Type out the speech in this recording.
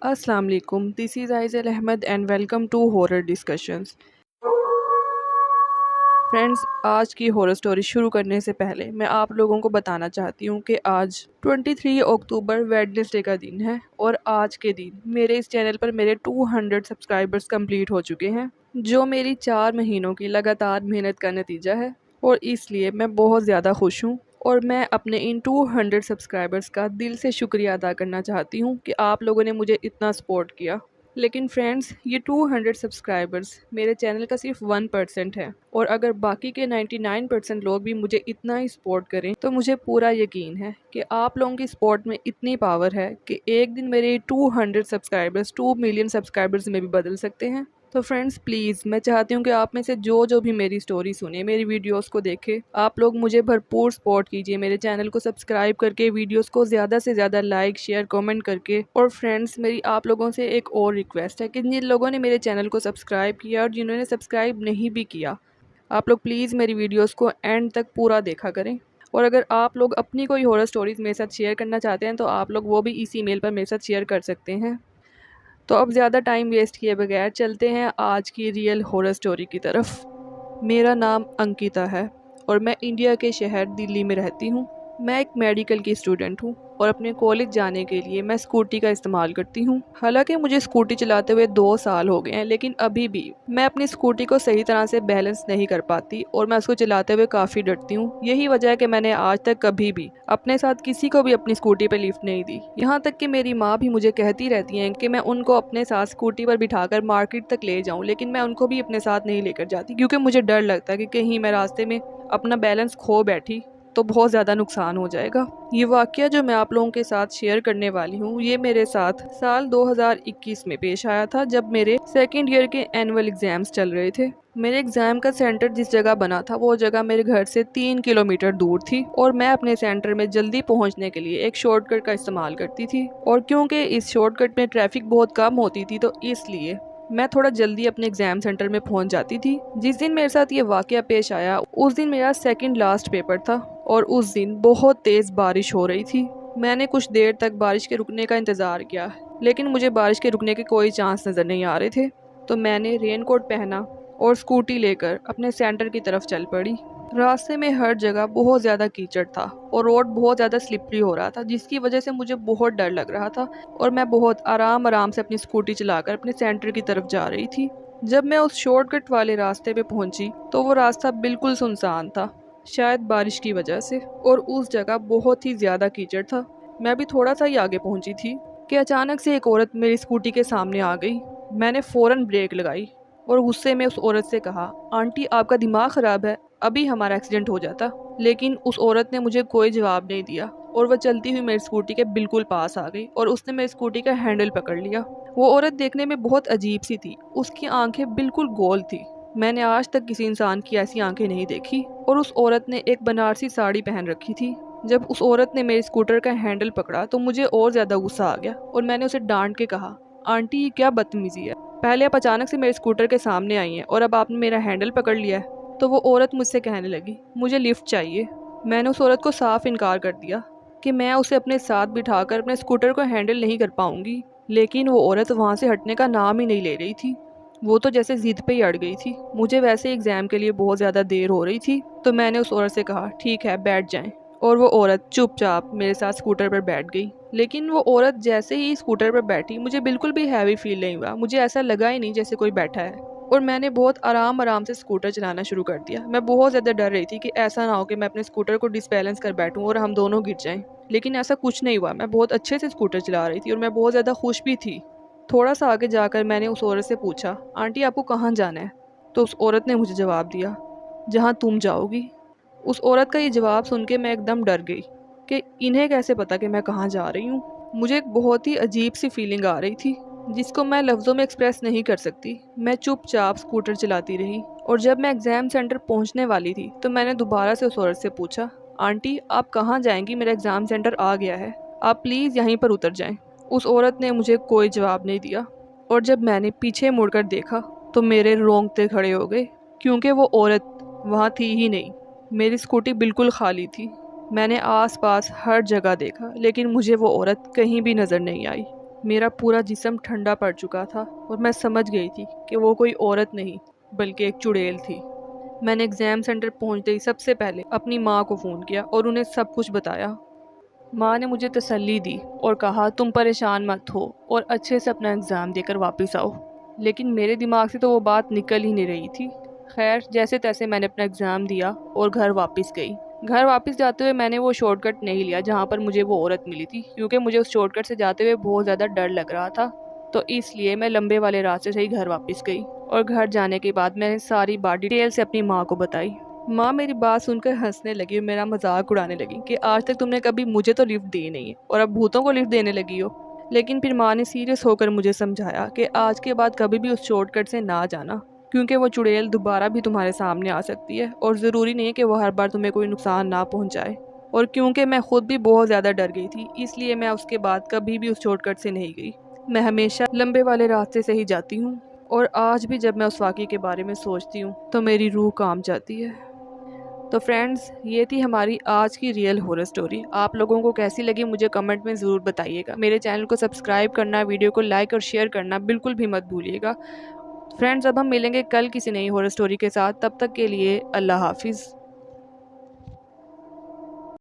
अस्सलाम वालेकुम, this is Aizal Ahmed and welcome to horror discussions. Friends, आज की हॉरर स्टोरी शुरू करने से पहले मैं आप लोगों को बताना चाहती हूँ कि आज 23 अक्टूबर वेडनेसडे का दिन है और आज के दिन मेरे इस चैनल पर मेरे 200 सब्सक्राइबर्स कंप्लीट हो चुके हैं, जो मेरी 4 महीनों की लगातार मेहनत का नतीजा है और इसलिए मैं बहुत ज़्यादा खुश हूँ। और मैं अपने इन 200 सब्सक्राइबर्स का दिल से शुक्रिया अदा करना चाहती हूँ कि आप लोगों ने मुझे इतना सपोर्ट किया। लेकिन फ्रेंड्स, ये 200 सब्सक्राइबर्स मेरे चैनल का सिर्फ 1% है और अगर बाकी के 99% लोग भी मुझे इतना ही सपोर्ट करें तो मुझे पूरा यकीन है कि आप लोगों की सपोर्ट में इतनी पावर है कि एक दिन मेरे 200 सब्सक्राइबर्स 2 मिलियन सब्सक्राइबर्स में भी बदल सकते हैं। तो फ्रेंड्स, प्लीज़ मैं चाहती हूँ कि आप में से जो भी मेरी स्टोरी सुने, मेरी वीडियोस को देखे, आप लोग मुझे भरपूर सपोर्ट कीजिए, मेरे चैनल को सब्सक्राइब करके, वीडियोस को ज़्यादा से ज़्यादा लाइक शेयर कमेंट करके। और फ्रेंड्स, मेरी आप लोगों से एक और रिक्वेस्ट है कि जिन लोगों ने मेरे चैनल को सब्सक्राइब किया और जिन्होंने सब्सक्राइब नहीं भी किया, आप लोग प्लीज़ मेरी वीडियोज़ को एंड तक पूरा देखा करें। और अगर आप लोग अपनी कोई हॉरर स्टोरीज़ मेरे साथ शेयर करना चाहते हैं तो आप लोग वो भी इस ईमेल पर मेरे साथ शेयर कर सकते हैं। तो अब ज़्यादा टाइम वेस्ट किए बगैर चलते हैं आज की रियल हॉरर स्टोरी की तरफ। मेरा नाम अंकिता है और मैं इंडिया के शहर दिल्ली में रहती हूँ। मैं एक मेडिकल की स्टूडेंट हूँ और अपने कॉलेज जाने के लिए मैं स्कूटी का इस्तेमाल करती हूँ। हालांकि मुझे स्कूटी चलाते हुए 2 साल हो गए हैं, लेकिन अभी भी मैं अपनी स्कूटी को सही तरह से बैलेंस नहीं कर पाती और मैं उसको चलाते हुए काफ़ी डरती हूँ। यही वजह है कि मैंने आज तक कभी भी अपने साथ किसी को भी अपनी स्कूटी पर लिफ्ट नहीं दी। यहाँ तक कि मेरी माँ भी मुझे कहती रहती हैं कि मैं उनको अपने साथ स्कूटी पर बिठाकर मार्केट तक ले जाऊँ, लेकिन मैं उनको भी अपने साथ नहीं लेकर जाती क्योंकि मुझे डर लगता है कि कहीं मैं रास्ते में अपना बैलेंस खो बैठी तो बहुत ज़्यादा नुकसान हो जाएगा। ये वाक़या जो मैं आप लोगों के साथ शेयर करने वाली हूँ, ये मेरे साथ साल 2021 में पेश आया था, जब मेरे सेकेंड ईयर के एनुअल एग्ज़ाम्स चल रहे थे। मेरे एग्ज़ाम का सेंटर जिस जगह बना था वो जगह मेरे घर से 3 किलोमीटर दूर थी और मैं अपने सेंटर में जल्दी पहुंचने के लिए एक शॉर्टकट का इस्तेमाल करती थी। और क्योंकि इस शॉर्टकट में ट्रैफिक बहुत कम होती थी तो इसलिए मैं थोड़ा जल्दी अपने एग्जाम सेंटर में पहुंच जाती थी। जिस दिन मेरे साथ ये वाकया पेश आया उस दिन मेरा सेकंड लास्ट पेपर था और उस दिन बहुत तेज़ बारिश हो रही थी। मैंने कुछ देर तक बारिश के रुकने का इंतज़ार किया, लेकिन मुझे बारिश के रुकने के कोई चांस नज़र नहीं आ रहे थे। तो मैंने रेनकोट पहना और स्कूटी लेकर अपने सेंटर की तरफ चल पड़ी। रास्ते में हर जगह बहुत ज़्यादा कीचड़ था और रोड बहुत ज़्यादा स्लिपरी हो रहा था, जिसकी वजह से मुझे बहुत डर लग रहा था और मैं बहुत आराम से अपनी स्कूटी चलाकर अपने सेंटर की तरफ जा रही थी। जब मैं उस शॉर्टकट वाले रास्ते पे पहुंची तो वो रास्ता बिल्कुल सुनसान था, शायद बारिश की वजह से, और उस जगह बहुत ही ज़्यादा कीचड़ था। मैं भी थोड़ा सा ही आगे पहुंची थी कि अचानक से एक औरत मेरी स्कूटी के सामने आ गई। मैंने फ़ौरन ब्रेक लगाई और गुस्से में उस औरत से कहा, आंटी आपका दिमाग ख़राब है, अभी हमारा एक्सीडेंट हो जाता। लेकिन उस औरत ने मुझे कोई जवाब नहीं दिया और वह चलती हुई मेरी स्कूटी के बिल्कुल पास आ गई और उसने मेरी स्कूटी का हैंडल पकड़ लिया। वो औरत देखने में बहुत अजीब सी थी, उसकी आंखें बिल्कुल गोल थी। मैंने आज तक किसी इंसान की ऐसी आंखें नहीं देखी और उस औरत ने एक बनारसी साड़ी पहन रखी थी। जब उस औरत ने मेरे स्कूटर का हैंडल पकड़ा तो मुझे और ज़्यादा गुस्सा आ गया और मैंने उसे डांट के कहा, आंटी ये क्या बदतमीजी है, पहले आप अचानक से मेरे स्कूटर के सामने आई हैं और अब आपने मेरा हैंडल पकड़ लिया है। तो वो औरत मुझसे कहने लगी, मुझे लिफ्ट चाहिए। मैंने उस औरत को साफ इनकार कर दिया कि मैं उसे अपने साथ बिठाकर अपने स्कूटर को हैंडल नहीं कर पाऊंगी। लेकिन वो औरत वहाँ से हटने का नाम ही नहीं ले रही थी। वो तो जैसे जिद पे ही अड़ गई थी। मुझे वैसे एग्ज़ाम के लिए बहुत ज़्यादा देर हो रही थी, तो मैंने उस औरत से कहा, ठीक है बैठ जाएं। और वो औरत चुपचाप मेरे साथ स्कूटर पर बैठ गई। लेकिन वो औरत जैसे ही स्कूटर पर बैठी मुझे बिल्कुल भी हैवी फील नहीं हुआ, मुझे ऐसा लगा ही नहीं जैसे कोई बैठा है। और मैंने बहुत आराम से स्कूटर चलाना शुरू कर दिया। मैं बहुत ज़्यादा डर रही थी कि ऐसा ना हो कि मैं अपने स्कूटर को डिसबैलेंस कर बैठूं और हम दोनों गिर जाएं। लेकिन ऐसा कुछ नहीं हुआ, मैं बहुत अच्छे से स्कूटर चला रही थी और मैं बहुत ज़्यादा खुश भी थी। थोड़ा सा आगे जाकर मैंने उस औरत से पूछा, आंटी आपको कहाँ जाना है? तो उस औरत ने मुझे जवाब दिया, जहाँ तुम जाओगी। उस औरत का ये जवाब सुन के मैं एकदम डर गई कि इन्हें कैसे पता कि मैं कहाँ जा रही हूँ। मुझे एक बहुत ही अजीब सी फीलिंग आ रही थी जिसको मैं लफ्ज़ों में एक्सप्रेस नहीं कर सकती। मैं चुपचाप स्कूटर चलाती रही और जब मैं एग्ज़ाम सेंटर पहुँचने वाली थी तो मैंने दोबारा से उस औरत से पूछा, आंटी आप कहाँ जाएंगी, मेरा एग्ज़ाम सेंटर आ गया है, आप प्लीज़ यहीं पर उतर जाएं। उस औरत ने मुझे कोई जवाब नहीं दिया और जब मैंने पीछे मुड़कर देखा तो मेरे रोंगटे खड़े हो गए, क्योंकि वो औरत वहाँ थी ही नहीं। मेरी स्कूटी बिल्कुल खाली थी। मैंने आसपास हर जगह देखा लेकिन मुझे वो औरत कहीं भी नज़र नहीं आई। मेरा पूरा जिस्म ठंडा पड़ चुका था और मैं समझ गई थी कि वो कोई औरत नहीं बल्कि एक चुड़ैल थी। मैंने एग्ज़ाम सेंटर पहुंचते ही सबसे पहले अपनी माँ को फ़ोन किया और उन्हें सब कुछ बताया। माँ ने मुझे तसल्ली दी और कहा तुम परेशान मत हो और अच्छे से अपना एग्ज़ाम देकर वापस आओ। लेकिन मेरे दिमाग से तो वो बात निकल ही नहीं रही थी। खैर जैसे तैसे मैंने अपना एग्ज़ाम दिया और घर वापस गई। घर वापस जाते हुए मैंने वो शॉर्टकट नहीं लिया जहाँ पर मुझे वो औरत मिली थी, क्योंकि मुझे उस शॉर्टकट से जाते हुए बहुत ज़्यादा डर लग रहा था। तो इसलिए मैं लंबे वाले रास्ते से ही घर वापस गई और घर जाने के बाद मैंने सारी बात डिटेल से अपनी माँ को बताई। माँ मेरी बात सुनकर हंसने लगी और मेरा मजाक उड़ाने लगी कि आज तक तुमने कभी मुझे तो लिफ्ट दी नहीं है और अब भूतों को लिफ्ट देने लगी हो। लेकिन फिर माँ ने सीरियस होकर मुझे समझाया कि आज के बाद कभी भी उस शॉर्टकट से ना जाना, क्योंकि वो चुड़ैल दोबारा भी तुम्हारे सामने आ सकती है और ज़रूरी नहीं है कि वो हर बार तुम्हें कोई नुकसान ना पहुंचाए। और क्योंकि मैं खुद भी बहुत ज़्यादा डर गई थी, इसलिए मैं उसके बाद कभी भी उस शॉर्टकट से नहीं गई। मैं हमेशा लंबे वाले रास्ते से ही जाती हूँ और आज भी जब मैं उस वाक़ये के बारे में सोचती हूँ तो मेरी रूह कांप जाती है। तो फ्रेंड्स, ये थी हमारी आज की रियल हॉरर स्टोरी। आप लोगों को कैसी लगी मुझे कमेंट में ज़रूर बताइएगा। मेरे चैनल को सब्सक्राइब करना, वीडियो को लाइक और शेयर करना बिल्कुल भी मत भूलिएगा। फ्रेंड्स, अब हम मिलेंगे कल किसी नई हॉरर स्टोरी के साथ। तब तक के लिए अल्लाह हाफिज़।